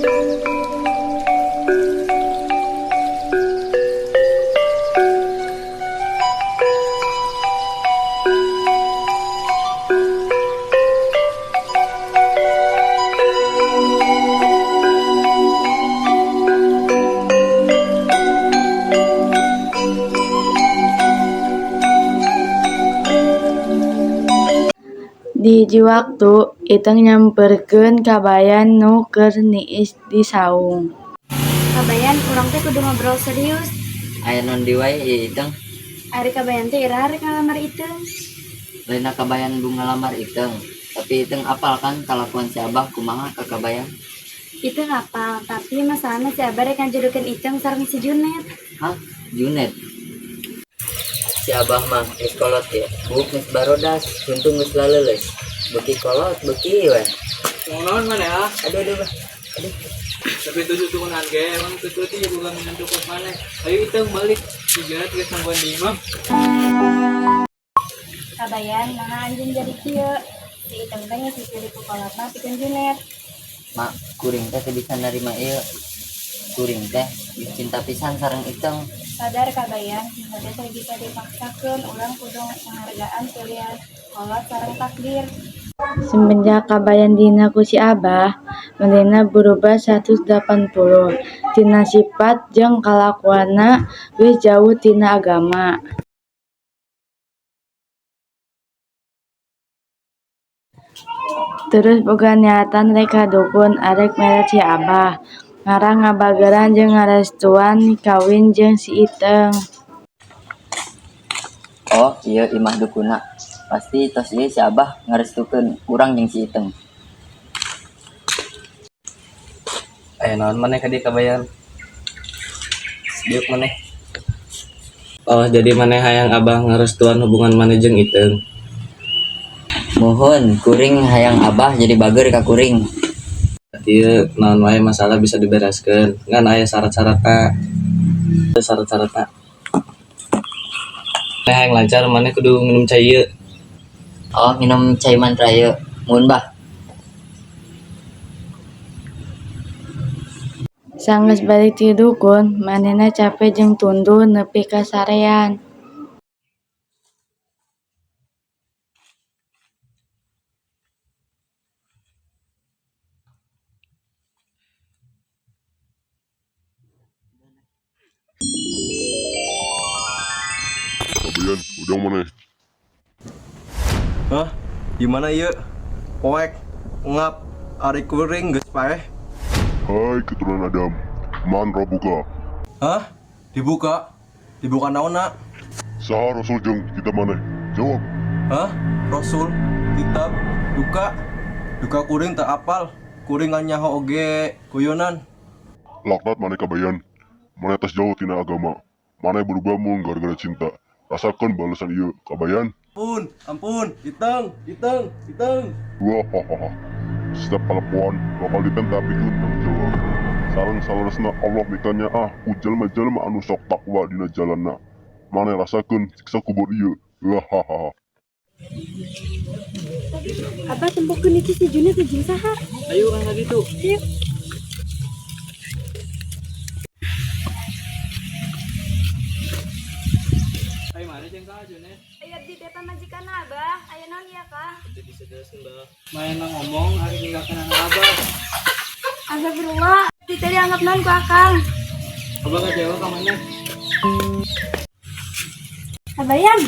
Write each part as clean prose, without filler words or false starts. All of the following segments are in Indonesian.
Di hiji waktu Iteung nyamperkeun Kabayan nu keur niis di saung. Kabayan urang teh kudu ngobrol serius. Aya non di wae ieu Iteung. Ari Kabayan teh iraha rek ngalamar Iteung. Lainna Kabayan bu ngalamar Iteung, tapi Iteung apal kan kalakuan si Abah kumaha ka Kabayan? Iteung apal, tapi masalahna si Abah rek ngajodokeun Iteung sareng si Junet. Hah? Junet? Si Abah mah geus kolot ya, buk geus barodas, tuntung geus laleuleus. Beuki kolot, beuki we. Mau naon mana ya? Aduh bah. Aduh. Tapi tujuh turunan ge, emang tujuh ya bukan menyentuh mana. Ayo kita balik, tujuannya tiga sangguan di imam. Kabayan, nah anjing jadi kieu. Si Iteung teh ngisi pilih ku kolotna pikeun Junet. Mak, kuring teh teu bisa narima ieu. Kuring teh cinta pisan sareng Iteung. Sadar Kabayan, cinta teh bisa dipaksakeun, urang kudu menghargaan pilihan kolot sareng takdir. Semenjak Kabayan dina ku si Abah, manehna berubah 180. Tina sifat jeung kalakuanna geus jauh tina agama. Terus boga niatan rek kadukun arek mere si Abah. Ngarang ngabageran jeung ngarestuan kawin jeung si Iteung. Oh, ieu imah dukuna. Pasti tos ieu si Abah ngarestukeun urang jeung si Iteung. Ayo naon mana ka dieu Kabayan? Diuk mana? Oh, jadi mana hayang Abah ngarestuan hubungan mana jeung Iteung? Mohon kuring hayang Abah jadi bager ka kuring. Ieu naon wae masalah bisa dibereskeun. Ngan aya syarat-syaratna. Syarat-syaratna. Nah, hayang lancar mana kudu minum cai ieu. Oh, minum cai mantra ieu. Mun bah. Sanggeus balik ti dukun, manehna capek jeung tunduh nepi ka sarean. Kabayan, udah mana? Hah? Gimana ya? Poek, ngap, ari kuring geus paeh. Hai keturunan Adam, man roh buka. Hah? Dibuka? Dibuka naonna? Saha Rasul jeung kita mana? Jawab. Hah? Rasul, kitab, duka. Duka kuring tak apal. Kuring nyaho oge kuyonan. Laknat mana Kabayan? Mana tes jauh tina agama? Mana berubah mun gara-gara cinta? Rasakan balasan ieu, Kabayan. Ampun, Iteung. Wah, hahaha. Setiap kalapuan bakal ditentapikeun tanggung jawab. Sareng salaresna Allah mikanya jalma-jalma anu sok takwa dina jalanna. Mana rasakeun siksa kubur ieu. Hahaha. Abah tempokeun iki si Junet jeung saha? Ayo kan tadi tuh. Yuk. Ayo mana jeung ka Junet? Aya di deta majikan Abah, aya naon ieu Kah? Jadi sedeuseun bah. Main ngomong ari tinggalkeun anak Abah. Astagfirullah, di tadi anggap naon ku Akang. Abah kecewa ka mana? Kabayan,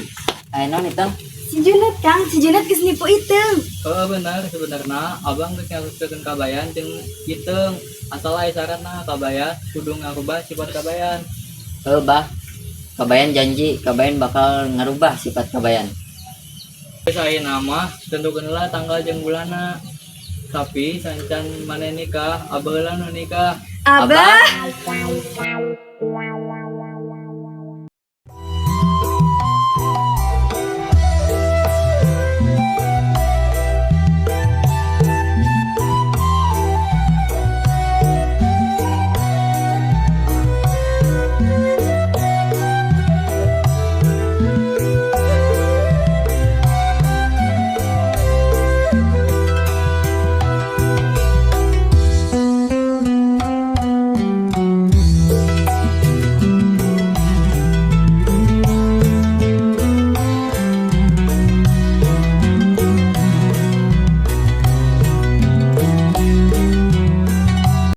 Aya naon Iteung? si Junet Kang, si Junet geus nipu Iteung. Benar sebenarnya abang geus ngarusteun Kabayan jeung Iteung. Asal aya syaratna Kabayan kudu ngarubah sifat Kabayan. Bah. Kabayan janji, Kabayan bakal ngarubah sifat Kabayan. Saya nama tentukeunlah tanggal jeung bulanna. Tapi sancan maneh nikah, abah heula nu nikah. Abah.